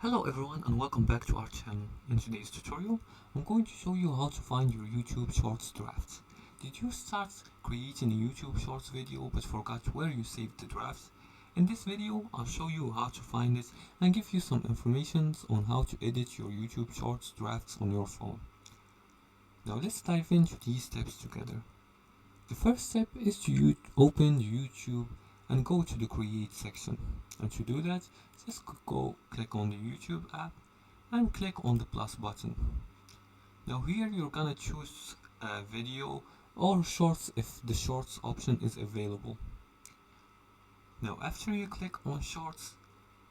Hello everyone and welcome back to our channel. In today's tutorial, I'm going to show you how to find your YouTube Shorts drafts. Did you start creating a YouTube Shorts video but forgot where you saved the drafts? In this video, I'll show you how to find it and give you some information on how to edit your YouTube Shorts drafts on your phone. Now let's dive into these steps together. The first step is to open YouTube and go to the create section. And to do that, just click on the YouTube app and click on the plus button. Now here you're gonna choose a video or shorts if the shorts option is available. Now after you click on shorts,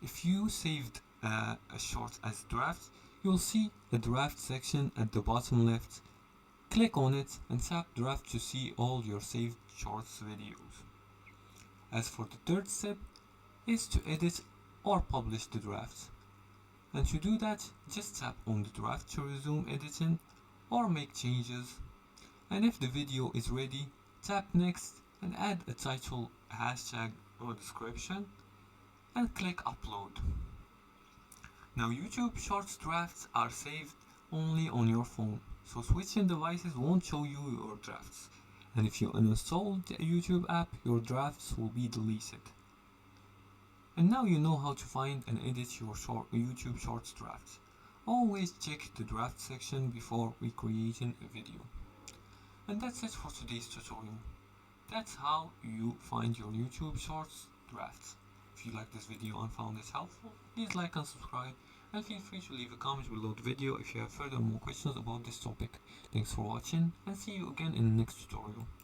if you saved a short as draft, you'll see a draft section at the bottom left. Click on it and tap draft to see all your saved shorts videos. As for the third step is to edit or publish the draft. And to do that, just tap on the draft to resume editing or make changes. And if the video is ready, tap next and add a title, hashtag or description and click upload. Now YouTube Shorts drafts are saved only on your phone, so switching devices won't show you your drafts. And if you uninstall the YouTube app, your drafts will be deleted. And now you know how to find and edit your YouTube Shorts drafts. Always check the draft section before creating a video. And that's it for today's tutorial. That's how you find your YouTube Shorts drafts. If you like this video and found it helpful, please like and subscribe, and feel free to leave a comment below the video if you have further more questions about this topic. Thanks for watching and see you again in the next tutorial.